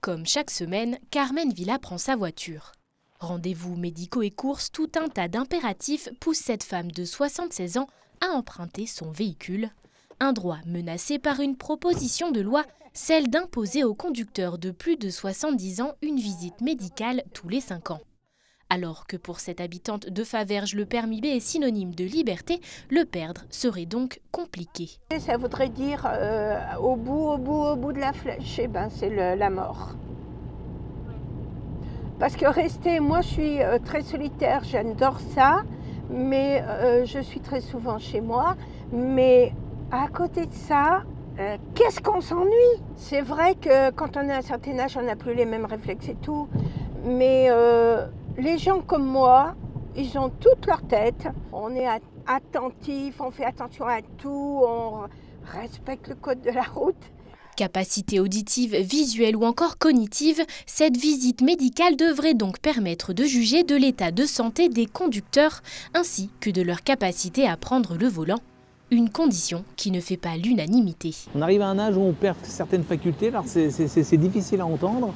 Comme chaque semaine, Carmen Villa prend sa voiture. Rendez-vous médicaux et courses, tout un tas d'impératifs poussent cette femme de 76 ans à emprunter son véhicule. Un droit menacé par une proposition de loi, celle d'imposer aux conducteurs de plus de 70 ans une visite médicale tous les 5 ans. Alors que pour cette habitante de Faverges, le permis B est synonyme de liberté, le perdre serait donc compliqué. Ça voudrait dire au bout de la flèche, c'est la mort. Parce que rester, moi je suis très solitaire, j'adore ça, mais je suis très souvent chez moi. Mais à côté de ça, qu'est-ce qu'on s'ennuie? C'est vrai que quand on a un certain âge, on n'a plus les mêmes réflexes et tout, mais les gens comme moi, ils ont toute leur tête, on est attentif, on fait attention à tout, on respecte le code de la route. Capacité auditive, visuelle ou encore cognitive, cette visite médicale devrait donc permettre de juger de l'état de santé des conducteurs ainsi que de leur capacité à prendre le volant. Une condition qui ne fait pas l'unanimité. On arrive à un âge où on perd certaines facultés, alors c'est difficile à entendre.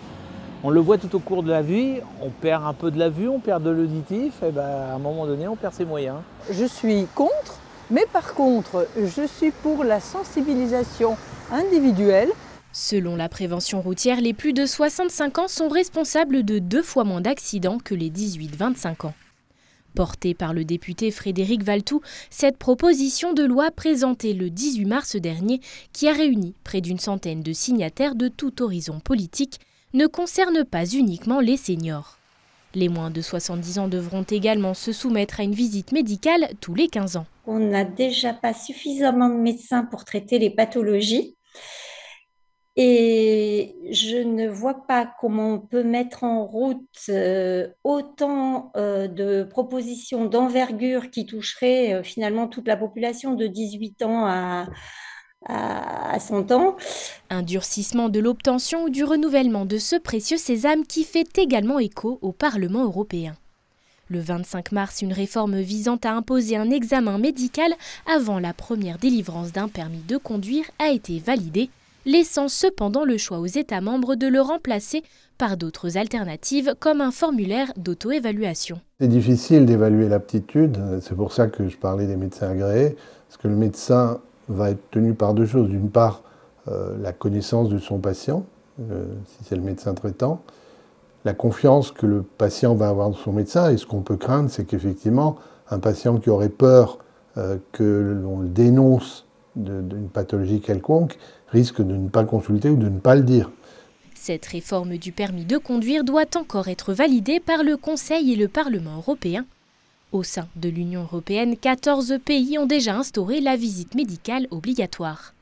On le voit tout au cours de la vie, on perd un peu de la vue, on perd de l'auditif, et à un moment donné on perd ses moyens. Je suis contre, mais par contre je suis pour la sensibilisation individuelle. Selon la prévention routière, les plus de 65 ans sont responsables de 2 fois moins d'accidents que les 18-25 ans. Portée par le député Frédéric Valletoux, cette proposition de loi présentée le 18 mars dernier, qui a réuni près d'une centaine de signataires de tout horizon politique, ne concerne pas uniquement les seniors. Les moins de 70 ans devront également se soumettre à une visite médicale tous les 15 ans. On n'a déjà pas suffisamment de médecins pour traiter les pathologies. Et je ne vois pas comment on peut mettre en route autant de propositions d'envergure qui toucheraient finalement toute la population de 18 ans à 100 ans. Un durcissement de l'obtention ou du renouvellement de ce précieux sésame qui fait également écho au Parlement européen. Le 25 mars, une réforme visant à imposer un examen médical avant la première délivrance d'un permis de conduire a été validée, laissant cependant le choix aux États membres de le remplacer par d'autres alternatives comme un formulaire d'auto-évaluation. C'est difficile d'évaluer l'aptitude, c'est pour ça que je parlais des médecins agréés, parce que le médecin va être tenu par 2 choses. D'une part, la connaissance de son patient, si c'est le médecin traitant, la confiance que le patient va avoir dans son médecin, et ce qu'on peut craindre, c'est qu'effectivement, un patient qui aurait peur que l'on le dénonce d'une pathologie quelconque risque de ne pas consulter ou de ne pas le dire. Cette réforme du permis de conduire doit encore être validée par le Conseil et le Parlement européen. Au sein de l'Union européenne, 14 pays ont déjà instauré la visite médicale obligatoire.